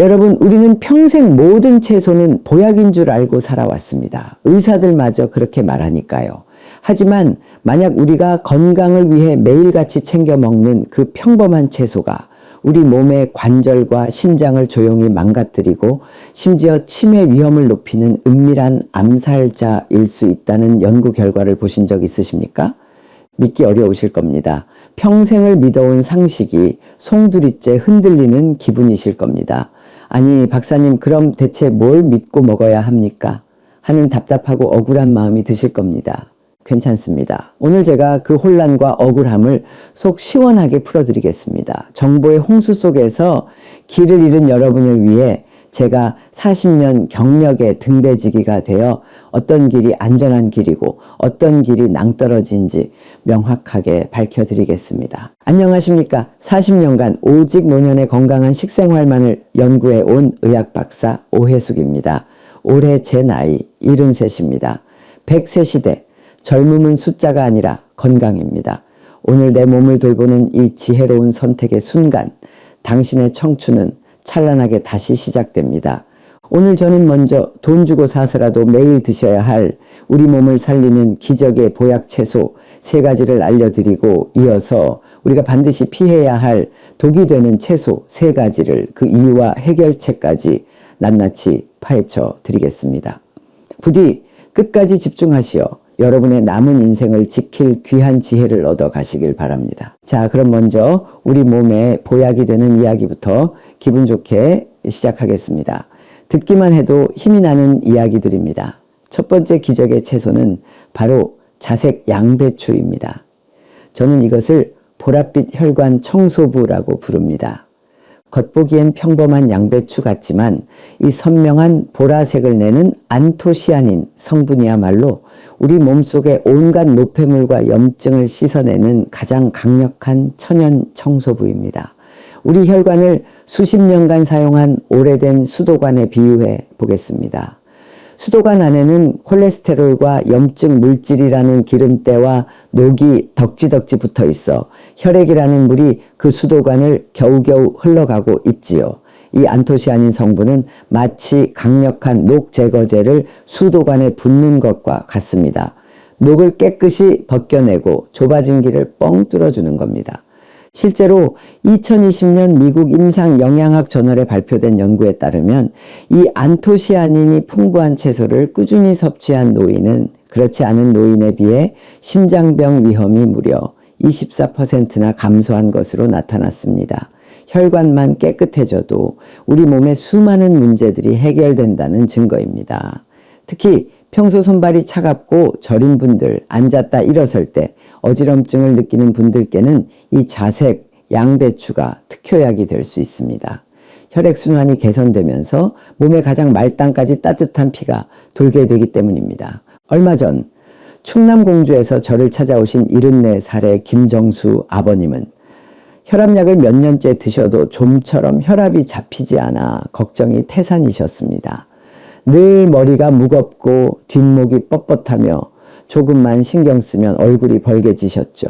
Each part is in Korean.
여러분, 우리는 평생 모든 채소는 보약인 줄 알고 살아왔습니다. 의사들마저 그렇게 말하니까요. 하지만 만약 우리가 건강을 위해 매일같이 챙겨 먹는 그 평범한 채소가 우리 몸의 관절과 신장을 조용히 망가뜨리고 심지어 치매 위험을 높이는 은밀한 암살자일 수 있다는 연구 결과를 보신 적 있으십니까? 믿기 어려우실 겁니다. 평생을 믿어온 상식이 송두리째 흔들리는 기분이실 겁니다. 아니, 박사님, 그럼 대체 뭘 믿고 먹어야 합니까? 하는 답답하고 억울한 마음이 드실 겁니다. 괜찮습니다. 오늘 제가 그 혼란과 억울함을 속 시원하게 풀어드리겠습니다. 정보의 홍수 속에서 길을 잃은 여러분을 위해 제가 40년 경력의 등대지기가 되어 어떤 길이 안전한 길이고 어떤 길이 낭떠러지인지 명확하게 밝혀드리겠습니다. 안녕하십니까? 40년간 오직 노년의 건강한 식생활만을 연구해온 의학박사 오혜숙입니다. 올해 제 나이 73입니다. 100세 시대, 젊음은 숫자가 아니라 건강입니다. 오늘 내 몸을 돌보는 이 지혜로운 선택의 순간, 당신의 청춘은 찬란하게 다시 시작됩니다. 오늘 저는 먼저 돈 주고 사서라도 매일 드셔야 할 우리 몸을 살리는 기적의 보약 채소 3가지를 알려드리고, 이어서 우리가 반드시 피해야 할 독이 되는 채소 3가지를 그 이유와 해결책까지 낱낱이 파헤쳐 드리겠습니다. 부디 끝까지 집중하시어 여러분의 남은 인생을 지킬 귀한 지혜를 얻어 가시길 바랍니다. 자, 그럼 먼저 우리 몸에 보약이 되는 이야기부터 기분 좋게 시작하겠습니다. 듣기만 해도 힘이 나는 이야기들입니다. 첫 번째 기적의 채소는 바로 자색 양배추입니다. 저는 이것을 보랏빛 혈관 청소부라고 부릅니다. 겉보기엔 평범한 양배추 같지만 이 선명한 보라색을 내는 안토시아닌 성분이야말로 우리 몸속의 온갖 노폐물과 염증을 씻어내는 가장 강력한 천연 청소부입니다. 우리 혈관을 수십 년간 사용한 오래된 수도관에 비유해 보겠습니다. 수도관 안에는 콜레스테롤과 염증 물질이라는 기름때와 녹이 덕지덕지 붙어 있어 혈액이라는 물이 그 수도관을 겨우겨우 흘러가고 있지요. 이 안토시아닌 성분은 마치 강력한 녹 제거제를 수도관에 붓는 것과 같습니다. 녹을 깨끗이 벗겨내고 좁아진 길을 뻥 뚫어주는 겁니다. 실제로 2020년 미국 임상영양학 저널에 발표된 연구에 따르면 이 안토시아닌이 풍부한 채소를 꾸준히 섭취한 노인은 그렇지 않은 노인에 비해 심장병 위험이 무려 24%나 감소한 것으로 나타났습니다. 혈관만 깨끗해져도 우리 몸의 수많은 문제들이 해결된다는 증거입니다. 특히 평소 손발이 차갑고 저린 분들, 앉았다 일어설 때 어지럼증을 느끼는 분들께는 이 자색 양배추가 특효약이 될 수 있습니다. 혈액순환이 개선되면서 몸의 가장 말단까지 따뜻한 피가 돌게 되기 때문입니다. 얼마 전 충남 공주에서 저를 찾아오신 74살의 김정수 아버님은 혈압약을 몇 년째 드셔도 좀처럼 혈압이 잡히지 않아 걱정이 태산이셨습니다. 늘 머리가 무겁고 뒷목이 뻣뻣하며 조금만 신경 쓰면 얼굴이 벌개지셨죠.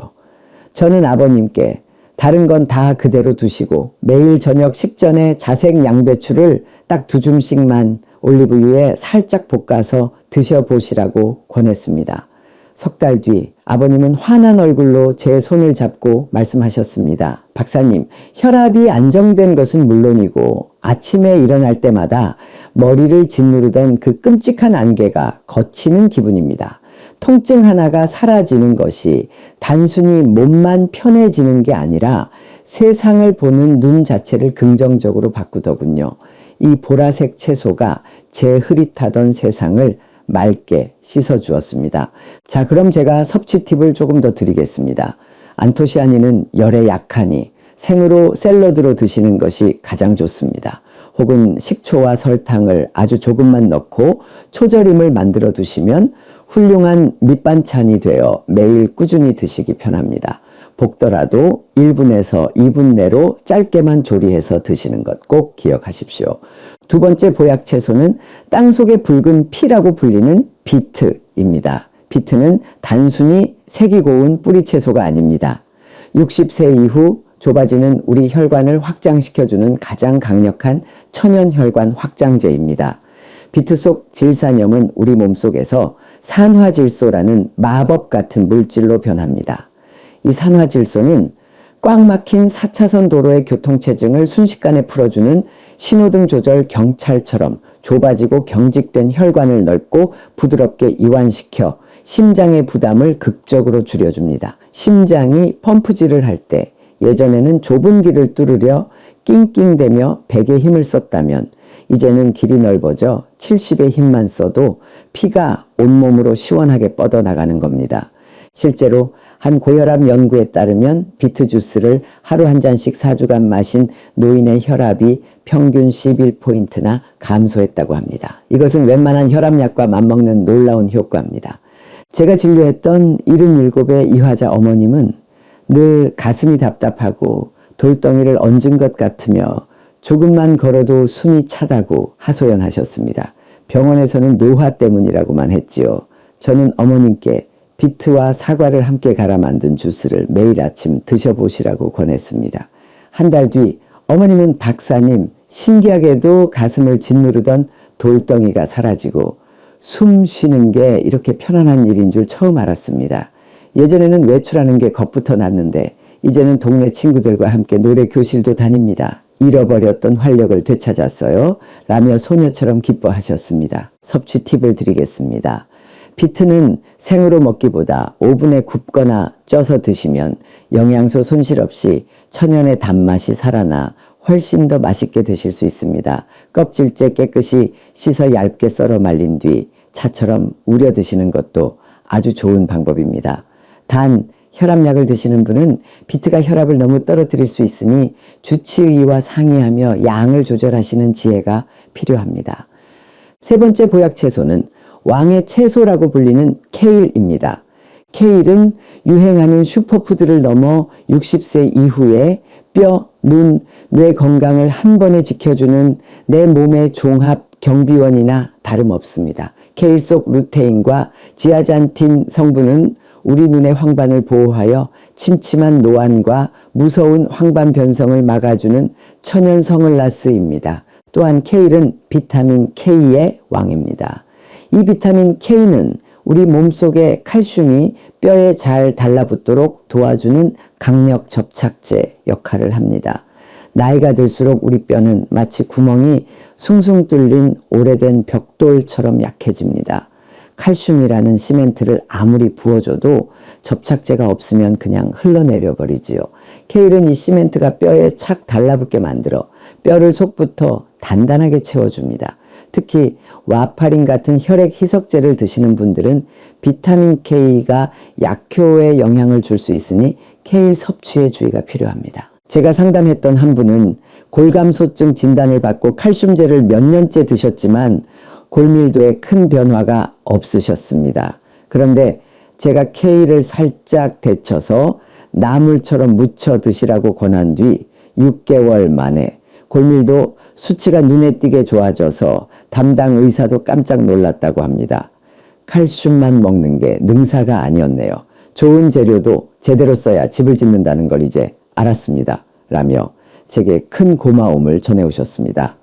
저는 아버님께 다른 건 다 그대로 두시고 매일 저녁 식전에 자색 양배추를 딱 2줌씩만 올리브유에 살짝 볶아서 드셔보시라고 권했습니다. 석 달 뒤 아버님은 환한 얼굴로 제 손을 잡고 말씀하셨습니다. 박사님, 혈압이 안정된 것은 물론이고 아침에 일어날 때마다 머리를 짓누르던 그 끔찍한 안개가 걷히는 기분입니다. 통증 하나가 사라지는 것이 단순히 몸만 편해지는 게 아니라 세상을 보는 눈 자체를 긍정적으로 바꾸더군요. 이 보라색 채소가 제 흐릿하던 세상을 맑게 씻어주었습니다. 자, 그럼 제가 섭취 팁을 조금 더 드리겠습니다. 안토시아닌은 열에 약하니 생으로 샐러드로 드시는 것이 가장 좋습니다. 혹은 식초와 설탕을 아주 조금만 넣고 초절임을 만들어 두시면 훌륭한 밑반찬이 되어 매일 꾸준히 드시기 편합니다. 볶더라도 1분에서 2분 내로 짧게만 조리해서 드시는 것 꼭 기억하십시오. 두 번째 보약 채소는 땅속의 붉은 피라고 불리는 비트입니다. 비트는 단순히 색이 고운 뿌리 채소가 아닙니다. 60세 이후 좁아지는 우리 혈관을 확장시켜주는 가장 강력한 천연혈관 확장제입니다. 비트 속 질산염은 우리 몸속에서 산화질소라는 마법 같은 물질로 변합니다. 이 산화질소는 꽉 막힌 4차선 도로의 교통체증을 순식간에 풀어주는 신호등 조절 경찰처럼 좁아지고 경직된 혈관을 넓고 부드럽게 이완시켜 심장의 부담을 극적으로 줄여줍니다. 심장이 펌프질을 할 때 예전에는 좁은 길을 뚫으려 낑낑대며 100의 힘을 썼다면 이제는 길이 넓어져 70의 힘만 써도 피가 온몸으로 시원하게 뻗어나가는 겁니다. 실제로 한 고혈압 연구에 따르면 비트 주스를 하루 한 잔씩 4주간 마신 노인의 혈압이 평균 11포인트나 감소했다고 합니다. 이것은 웬만한 혈압약과 맞먹는 놀라운 효과입니다. 제가 진료했던 77의 이화자 어머님은 늘 가슴이 답답하고 돌덩이를 얹은 것 같으며 조금만 걸어도 숨이 차다고 하소연하셨습니다. 병원에서는 노화 때문이라고만 했지요. 저는 어머님께 비트와 사과를 함께 갈아 만든 주스를 매일 아침 드셔보시라고 권했습니다. 한 달 뒤 어머님은 박사님, 신기하게도 가슴을 짓누르던 돌덩이가 사라지고 숨 쉬는 게 이렇게 편안한 일인 줄 처음 알았습니다. 예전에는 외출하는 게 겁부터 났는데 이제는 동네 친구들과 함께 노래 교실도 다닙니다. 잃어버렸던 활력을 되찾았어요. 라며 소녀처럼 기뻐하셨습니다. 섭취 팁을 드리겠습니다. 비트는 생으로 먹기보다 오븐에 굽거나 쪄서 드시면 영양소 손실 없이 천연의 단맛이 살아나 훨씬 더 맛있게 드실 수 있습니다. 껍질째 깨끗이 씻어 얇게 썰어 말린 뒤 차처럼 우려 드시는 것도 아주 좋은 방법입니다. 단 혈압약을 드시는 분은 비트가 혈압을 너무 떨어뜨릴 수 있으니 주치의와 상의하며 양을 조절하시는 지혜가 필요합니다. 세 번째 보약 채소는 왕의 채소라고 불리는 케일입니다. 케일은 유행하는 슈퍼푸드를 넘어 60세 이후에 뼈, 눈, 뇌 건강을 한 번에 지켜주는 내 몸의 종합 경비원이나 다름없습니다. 케일 속 루테인과 지아잔틴 성분은 우리 눈의 황반을 보호하여 침침한 노안과 무서운 황반 변성을 막아주는 천연 성을라스입니다. 또한 케일은 비타민 K의 왕입니다. 이 비타민 K는 우리 몸속의 칼슘이 뼈에 잘 달라붙도록 도와주는 강력 접착제 역할을 합니다. 나이가 들수록 우리 뼈는 마치 구멍이 숭숭 뚫린 오래된 벽돌처럼 약해집니다. 칼슘이라는 시멘트를 아무리 부어줘도 접착제가 없으면 그냥 흘러내려 버리지요. 케일은 이 시멘트가 뼈에 착 달라붙게 만들어 뼈를 속부터 단단하게 채워줍니다. 특히 와파린 같은 혈액 희석제를 드시는 분들은 비타민 K가 약효에 영향을 줄 수 있으니 케일 섭취에 주의가 필요합니다. 제가 상담했던 한 분은 골감소증 진단을 받고 칼슘제를 몇 년째 드셨지만 골밀도에 큰 변화가 없으셨습니다. 그런데 제가 케일을 살짝 데쳐서 나물처럼 무쳐 드시라고 권한 뒤 6개월 만에 골밀도 수치가 눈에 띄게 좋아져서 담당 의사도 깜짝 놀랐다고 합니다. 칼슘만 먹는 게 능사가 아니었네요. 좋은 재료도 제대로 써야 집을 짓는다는 걸 이제 알았습니다. 라며 제게 큰 고마움을 전해오셨습니다.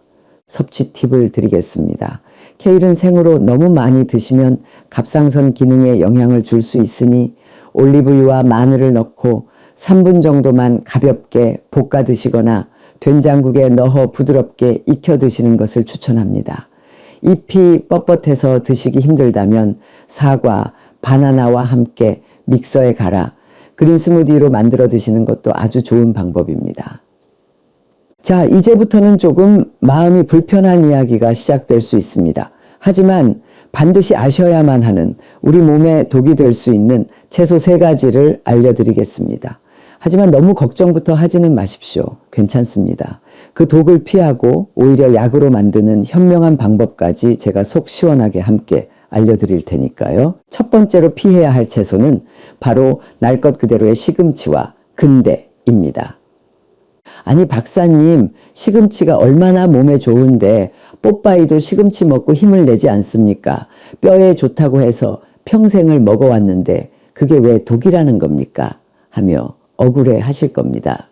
섭취 팁을 드리겠습니다. 케일은 생으로 너무 많이 드시면 갑상선 기능에 영향을 줄 수 있으니 올리브유와 마늘을 넣고 3분 정도만 가볍게 볶아 드시거나 된장국에 넣어 부드럽게 익혀 드시는 것을 추천합니다. 잎이 뻣뻣해서 드시기 힘들다면 사과, 바나나와 함께 믹서에 갈아 그린 스무디로 만들어 드시는 것도 아주 좋은 방법입니다. 자, 이제부터는 조금 마음이 불편한 이야기가 시작될 수 있습니다. 하지만 반드시 아셔야만 하는 우리 몸에 독이 될 수 있는 채소 3가지를 알려드리겠습니다. 하지만 너무 걱정부터 하지는 마십시오. 괜찮습니다. 그 독을 피하고 오히려 약으로 만드는 현명한 방법까지 제가 속 시원하게 함께 알려드릴 테니까요. 첫 번째로 피해야 할 채소는 바로 날 것 그대로의 시금치와 근대입니다. 아니 박사님, 시금치가 얼마나 몸에 좋은데 뽀빠이도 시금치 먹고 힘을 내지 않습니까? 뼈에 좋다고 해서 평생을 먹어왔는데 그게 왜 독이라는 겁니까? 하며 억울해 하실 겁니다.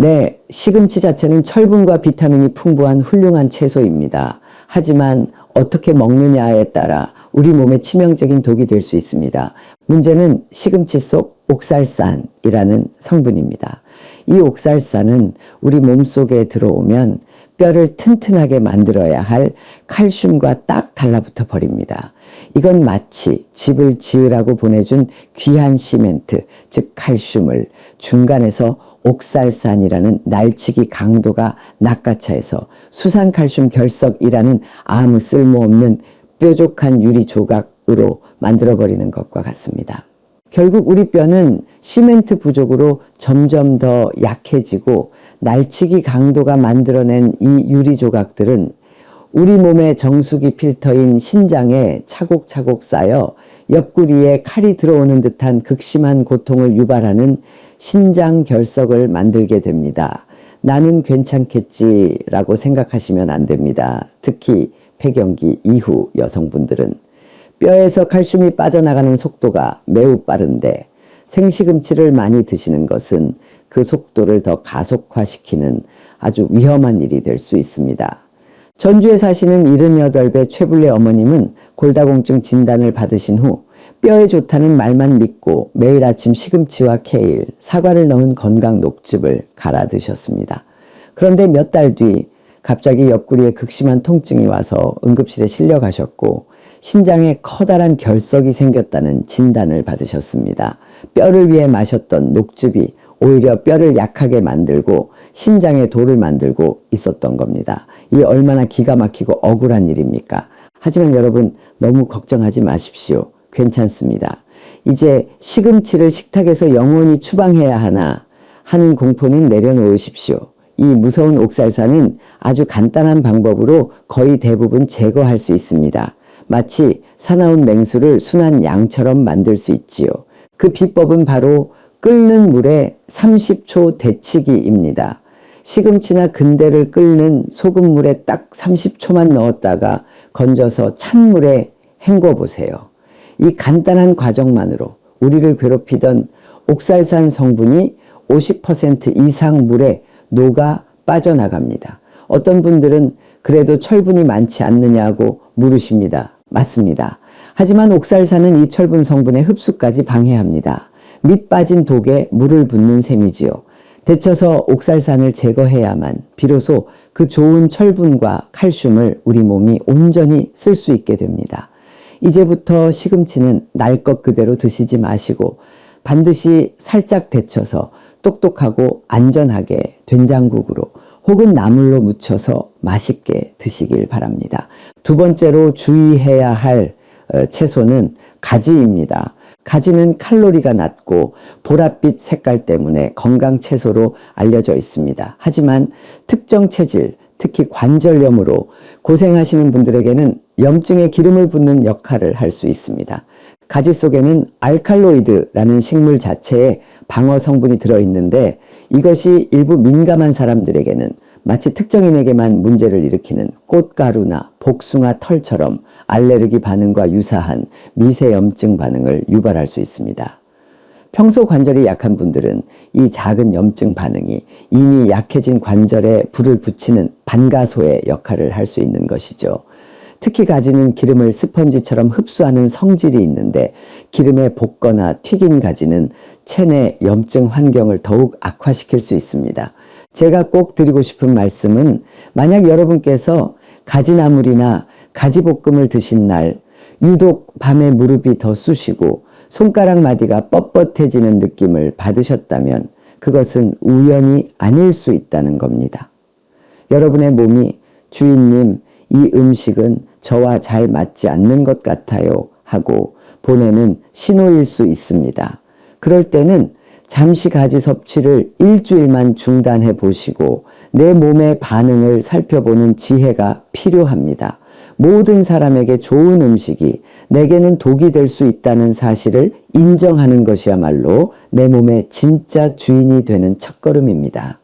네, 시금치 자체는 철분과 비타민이 풍부한 훌륭한 채소입니다. 하지만 어떻게 먹느냐에 따라 우리 몸에 치명적인 독이 될 수 있습니다. 문제는 시금치 속 옥살산이라는 성분입니다. 이 옥살산은 우리 몸속에 들어오면 뼈를 튼튼하게 만들어야 할 칼슘과 딱 달라붙어 버립니다. 이건 마치 집을 지으라고 보내준 귀한 시멘트, 즉 칼슘을 중간에서 옥살산이라는 날치기 강도가 낚아차해서 수산칼슘 결석이라는 아무 쓸모없는 뾰족한 유리 조각으로 만들어버리는 것과 같습니다. 결국 우리 뼈는 시멘트 부족으로 점점 더 약해지고 날치기 강도가 만들어낸 이 유리 조각들은 우리 몸의 정수기 필터인 신장에 차곡차곡 쌓여 옆구리에 칼이 들어오는 듯한 극심한 고통을 유발하는 신장 결석을 만들게 됩니다. 나는 괜찮겠지라고 생각하시면 안 됩니다. 특히 폐경기 이후 여성분들은 뼈에서 칼슘이 빠져나가는 속도가 매우 빠른데 생시금치를 많이 드시는 것은 그 속도를 더 가속화시키는 아주 위험한 일이 될 수 있습니다. 전주에 사시는 78배 최불례 어머님은 골다공증 진단을 받으신 후 뼈에 좋다는 말만 믿고 매일 아침 시금치와 케일, 사과를 넣은 건강 녹즙을 갈아 드셨습니다. 그런데 몇 달 뒤 갑자기 옆구리에 극심한 통증이 와서 응급실에 실려가셨고 신장에 커다란 결석이 생겼다는 진단을 받으셨습니다. 뼈를 위해 마셨던 녹즙이 오히려 뼈를 약하게 만들고 신장에 돌을 만들고 있었던 겁니다. 이 얼마나 기가 막히고 억울한 일입니까? 하지만 여러분 너무 걱정하지 마십시오. 괜찮습니다. 이제 시금치를 식탁에서 영원히 추방해야 하나 하는 공포는 내려놓으십시오. 이 무서운 옥살산은 아주 간단한 방법으로 거의 대부분 제거할 수 있습니다. 마치 사나운 맹수를 순한 양처럼 만들 수 있지요. 그 비법은 바로 끓는 물에 30초 데치기입니다. 시금치나 근대를 끓는 소금물에 딱 30초만 넣었다가 건져서 찬물에 헹궈 보세요. 이 간단한 과정만으로 우리를 괴롭히던 옥살산 성분이 50% 이상 물에 녹아 빠져나갑니다. 어떤 분들은 그래도 철분이 많지 않느냐고 물으십니다. 맞습니다. 하지만 옥살산은 이 철분 성분의 흡수까지 방해합니다. 밑 빠진 독에 물을 붓는 셈이지요. 데쳐서 옥살산을 제거해야만 비로소 그 좋은 철분과 칼슘을 우리 몸이 온전히 쓸 수 있게 됩니다. 이제부터 시금치는 날 것 그대로 드시지 마시고 반드시 살짝 데쳐서 똑똑하고 안전하게 된장국으로 혹은 나물로 무쳐서 맛있게 드시길 바랍니다. 두 번째로 주의해야 할 채소는 가지입니다. 가지는 칼로리가 낮고 보랏빛 색깔 때문에 건강 채소로 알려져 있습니다. 하지만 특정 체질, 특히 관절염으로 고생하시는 분들에게는 염증에 기름을 붓는 역할을 할 수 있습니다. 가지 속에는 알칼로이드라는 식물 자체에 방어 성분이 들어있는데 이것이 일부 민감한 사람들에게는 마치 특정인에게만 문제를 일으키는 꽃가루나 복숭아 털처럼 알레르기 반응과 유사한 미세염증 반응을 유발할 수 있습니다. 평소 관절이 약한 분들은 이 작은 염증 반응이 이미 약해진 관절에 불을 붙이는 반가소의 역할을 할 수 있는 것이죠. 특히 가지는 기름을 스펀지처럼 흡수하는 성질이 있는데 기름에 볶거나 튀긴 가지는 체내 염증 환경을 더욱 악화시킬 수 있습니다. 제가 꼭 드리고 싶은 말씀은 만약 여러분께서 가지나물이나 가지볶음을 드신 날 유독 밤에 무릎이 더 쑤시고 손가락 마디가 뻣뻣해지는 느낌을 받으셨다면 그것은 우연이 아닐 수 있다는 겁니다. 여러분의 몸이 주인님, 이 음식은 저와 잘 맞지 않는 것 같아요 하고 보내는 신호일 수 있습니다. 그럴 때는 잠시 가지 섭취를 일주일만 중단해 보시고 내 몸의 반응을 살펴보는 지혜가 필요합니다. 모든 사람에게 좋은 음식이 내게는 독이 될 수 있다는 사실을 인정하는 것이야말로 내 몸의 진짜 주인이 되는 첫걸음입니다.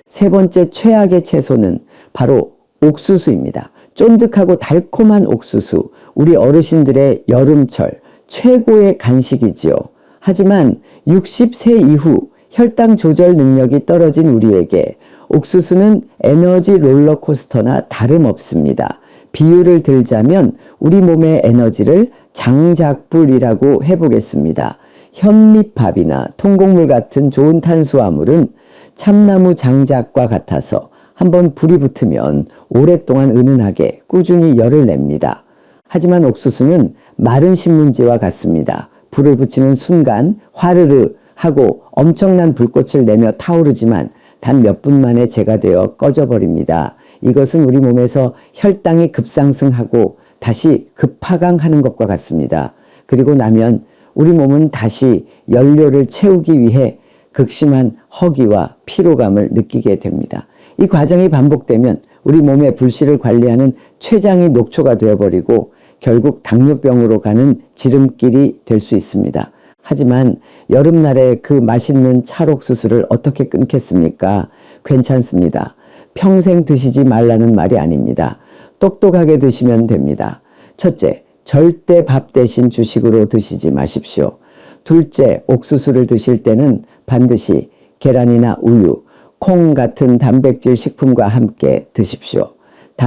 세 번째 최악의 채소는 바로 옥수수입니다. 쫀득하고 달콤한 옥수수, 우리 어르신들의 여름철 최고의 간식이지요. 하지만 60세 이후 혈당 조절 능력이 떨어진 우리에게 옥수수는 에너지 롤러코스터나 다름없습니다. 비유를 들자면 우리 몸의 에너지를 장작불이라고 해보겠습니다. 현미밥이나 통곡물 같은 좋은 탄수화물은 참나무 장작과 같아서 한번 불이 붙으면 오랫동안 은은하게 꾸준히 열을 냅니다. 하지만 옥수수는 마른 신문지와 같습니다. 불을 붙이는 순간 화르르 하고 엄청난 불꽃을 내며 타오르지만 단 몇 분 만에 재가 되어 꺼져버립니다. 이것은 우리 몸에서 혈당이 급상승하고 다시 급하강하는 것과 같습니다. 그리고 나면 우리 몸은 다시 연료를 채우기 위해 극심한 허기와 피로감을 느끼게 됩니다. 이 과정이 반복되면 우리 몸의 불씨를 관리하는 췌장이 녹초가 되어버리고 결국 당뇨병으로 가는 지름길이 될 수 있습니다. 하지만 여름날에 그 맛있는 찰옥수수를 어떻게 끊겠습니까? 괜찮습니다. 평생 드시지 말라는 말이 아닙니다. 똑똑하게 드시면 됩니다. 첫째, 절대 밥 대신 주식으로 드시지 마십시오. 둘째, 옥수수를 드실 때는 반드시 계란이나 우유, 콩 같은 단백질 식품과 함께 드십시오.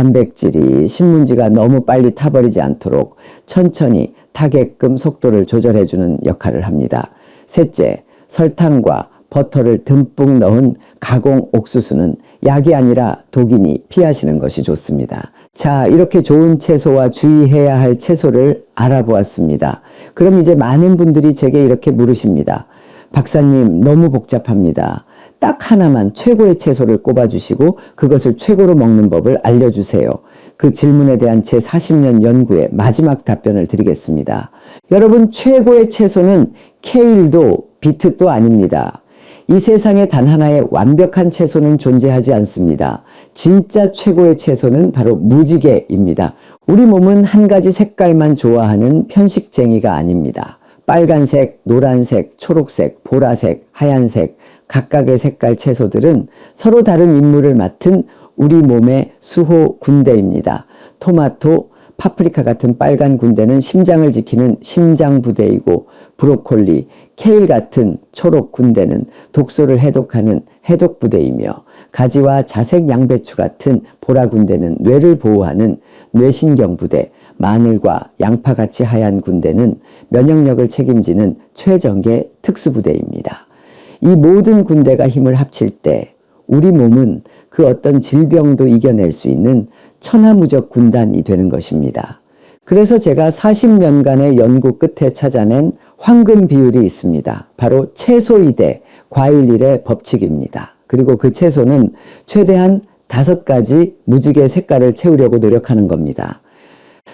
단백질이 신문지가 너무 빨리 타버리지 않도록 천천히 타게끔 속도를 조절해주는 역할을 합니다. 셋째, 설탕과 버터를 듬뿍 넣은 가공 옥수수는 약이 아니라 독이니 피하시는 것이 좋습니다. 자, 이렇게 좋은 채소와 주의해야 할 채소를 알아보았습니다. 그럼 이제 많은 분들이 제게 이렇게 물으십니다. 박사님, 너무 복잡합니다. 딱 하나만 최고의 채소를 꼽아주시고 그것을 최고로 먹는 법을 알려주세요. 그 질문에 대한 제 40년 연구의 마지막 답변을 드리겠습니다. 여러분, 최고의 채소는 케일도 비트도 아닙니다. 이 세상에 단 하나의 완벽한 채소는 존재하지 않습니다. 진짜 최고의 채소는 바로 무지개입니다. 우리 몸은 한 가지 색깔만 좋아하는 편식쟁이가 아닙니다. 빨간색, 노란색, 초록색, 보라색, 하얀색 각각의 색깔 채소들은 서로 다른 임무를 맡은 우리 몸의 수호 군대입니다. 토마토, 파프리카 같은 빨간 군대는 심장을 지키는 심장부대이고 브로콜리, 케일 같은 초록 군대는 독소를 해독하는 해독부대이며 가지와 자색 양배추 같은 보라 군대는 뇌를 보호하는 뇌신경부대, 마늘과 양파같이 하얀 군대는 면역력을 책임지는 최정예 특수부대입니다. 이 모든 군대가 힘을 합칠 때 우리 몸은 그 어떤 질병도 이겨낼 수 있는 천하무적 군단이 되는 것입니다. 그래서 제가 40년간의 연구 끝에 찾아낸 황금 비율이 있습니다. 바로 채소 2대 과일 1의 법칙입니다. 그리고 그 채소는 최대한 5가지 무지개 색깔을 채우려고 노력하는 겁니다.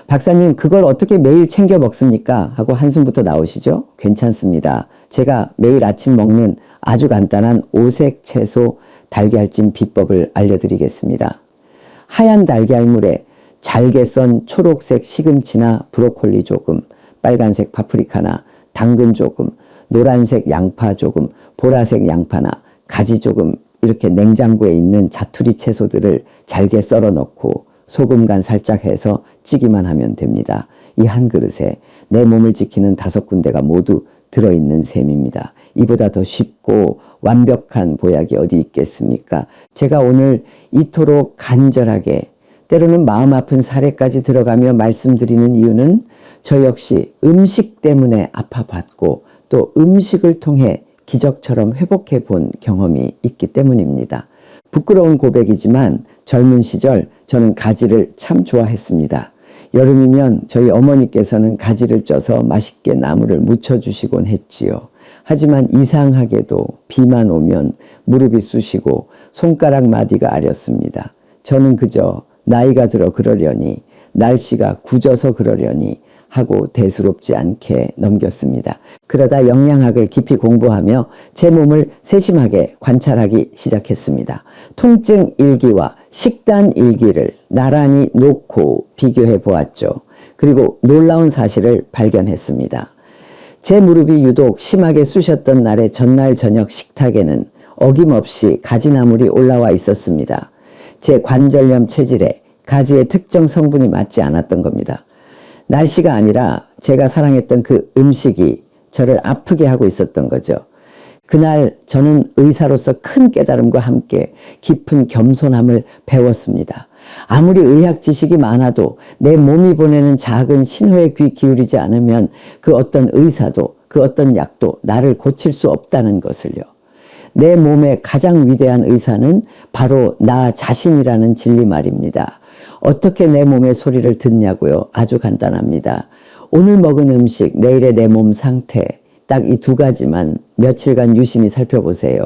박사님, 그걸 어떻게 매일 챙겨 먹습니까? 하고 한숨부터 나오시죠? 괜찮습니다. 제가 매일 아침 먹는 아주 간단한 5색 채소 달걀찜 비법을 알려드리겠습니다. 하얀 달걀물에 잘게 썬 초록색 시금치나 브로콜리 조금, 빨간색 파프리카나 당근 조금, 노란색 양파 조금, 보라색 양파나 가지 조금 이렇게 냉장고에 있는 자투리 채소들을 잘게 썰어 넣고 소금 간 살짝 해서 찌기만 하면 됩니다. 이 한 그릇에 내 몸을 지키는 5군데가 모두 들어있는 셈입니다. 이보다 더 쉽고 완벽한 보약이 어디 있겠습니까? 제가 오늘 이토록 간절하게 때로는 마음 아픈 사례까지 들어가며 말씀드리는 이유는 저 역시 음식 때문에 아파봤고 또 음식을 통해 기적처럼 회복해 본 경험이 있기 때문입니다. 부끄러운 고백이지만 젊은 시절 저는 가지를 참 좋아했습니다. 여름이면 저희 어머니께서는 가지를 쪄서 맛있게 나물을 무쳐주시곤 했지요. 하지만 이상하게도 비만 오면 무릎이 쑤시고 손가락 마디가 아렸습니다. 저는 그저 나이가 들어 그러려니, 날씨가 굳어서 그러려니 하고 대수롭지 않게 넘겼습니다. 그러다 영양학을 깊이 공부하며 제 몸을 세심하게 관찰하기 시작했습니다. 통증 일기와 식단 일기를 나란히 놓고 비교해 보았죠. 그리고 놀라운 사실을 발견했습니다. 제 무릎이 유독 심하게 쑤셨던 날의 전날 저녁 식탁에는 어김없이 가지나물이 올라와 있었습니다. 제 관절염 체질에 가지의 특정 성분이 맞지 않았던 겁니다. 날씨가 아니라 제가 사랑했던 그 음식이 저를 아프게 하고 있었던 거죠. 그날 저는 의사로서 큰 깨달음과 함께 깊은 겸손함을 배웠습니다. 아무리 의학 지식이 많아도 내 몸이 보내는 작은 신호에 귀 기울이지 않으면 그 어떤 의사도 그 어떤 약도 나를 고칠 수 없다는 것을요. 내 몸의 가장 위대한 의사는 바로 나 자신이라는 진리 말입니다. 어떻게 내 몸의 소리를 듣냐고요? 아주 간단합니다. 오늘 먹은 음식, 내일의 내 몸 상태, 딱 이 두 가지만 며칠간 유심히 살펴보세요.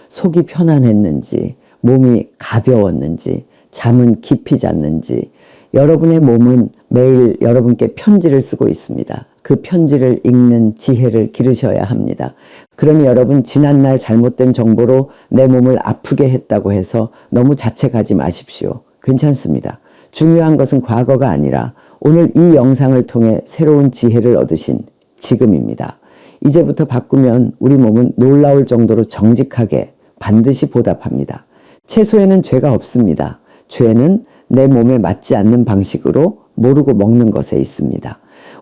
속이 편안했는지, 몸이 가벼웠는지, 잠은 깊이 잤는지. 여러분의 몸은 매일 여러분께 편지를 쓰고 있습니다. 그 편지를 읽는 지혜를 기르셔야 합니다. 그러니 여러분, 지난날 잘못된 정보로 내 몸을 아프게 했다고 해서 너무 자책하지 마십시오. 괜찮습니다. 중요한 것은 과거가 아니라 오늘 이 영상을 통해 새로운 지혜를 얻으신 지금입니다. 이제부터 바꾸면 우리 몸은 놀라울 정도로 정직하게 반드시 보답합니다. 채소에는 죄가 없습니다. 죄는 내 몸에 맞지 않는 방식으로 모르고 먹는 것에 있습니다.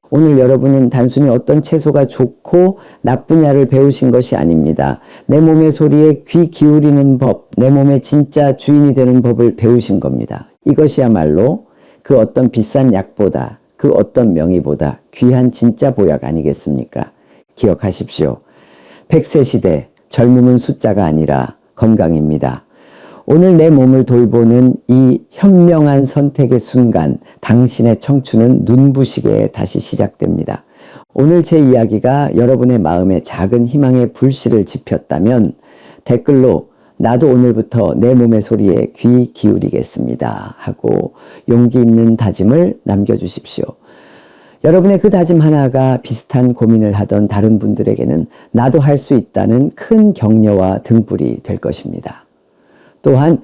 오늘 여러분은 단순히 어떤 채소가 좋고 나쁘냐를 배우신 것이 아닙니다. 내 몸의 소리에 귀 기울이는 법, 내 몸의 진짜 주인이 되는 법을 배우신 겁니다. 이것이야말로 그 어떤 비싼 약보다, 그 어떤 명의보다 귀한 진짜 보약 아니겠습니까? 기억하십시오. 100세 시대, 젊음은 숫자가 아니라 건강입니다. 오늘 내 몸을 돌보는 이 현명한 선택의 순간, 당신의 청춘은 눈부시게 다시 시작됩니다. 오늘 제 이야기가 여러분의 마음에 작은 희망의 불씨를 지폈다면 댓글로 나도 오늘부터 내 몸의 소리에 귀 기울이겠습니다 하고 용기 있는 다짐을 남겨주십시오. 여러분의 그 다짐 하나가 비슷한 고민을 하던 다른 분들에게는 나도 할 수 있다는 큰 격려와 등불이 될 것입니다. 또한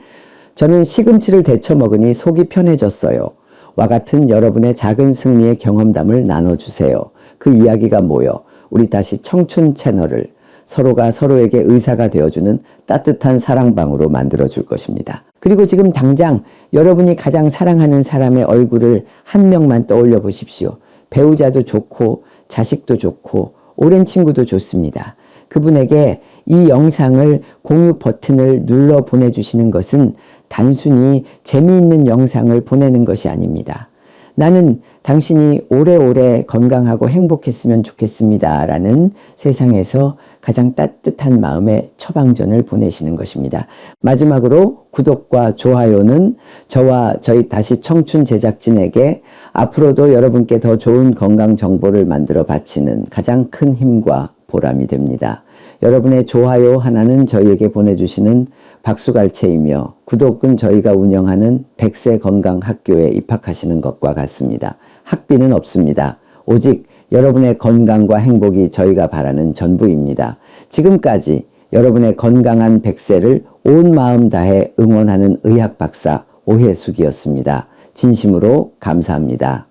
저는 시금치를 데쳐 먹으니 속이 편해졌어요. 와 같은 여러분의 작은 승리의 경험담을 나눠주세요. 그 이야기가 모여 우리 다시 청춘 채널을 서로가 서로에게 의사가 되어주는 따뜻한 사랑방으로 만들어줄 것입니다. 그리고 지금 당장 여러분이 가장 사랑하는 사람의 얼굴을 한 명만 떠올려 보십시오. 배우자도 좋고 자식도 좋고 오랜 친구도 좋습니다. 그분에게 이 영상을 공유 버튼을 눌러 보내주시는 것은 단순히 재미있는 영상을 보내는 것이 아닙니다. 나는 당신이 오래오래 건강하고 행복했으면 좋겠습니다 라는 세상에서 가장 따뜻한 마음의 처방전을 보내시는 것입니다. 마지막으로 구독과 좋아요는 저와 저희 다시 청춘 제작진에게 앞으로도 여러분께 더 좋은 건강 정보를 만들어 바치는 가장 큰 힘과 보람이 됩니다. 여러분의 좋아요 하나는 저희에게 보내주시는 박수갈채이며 구독은 저희가 운영하는 100세 건강학교에 입학하시는 것과 같습니다. 학비는 없습니다. 오직 여러분의 건강과 행복이 저희가 바라는 전부입니다. 지금까지 여러분의 건강한 100세를 온 마음 다해 응원하는 의학박사 오혜숙이었습니다. 진심으로 감사합니다.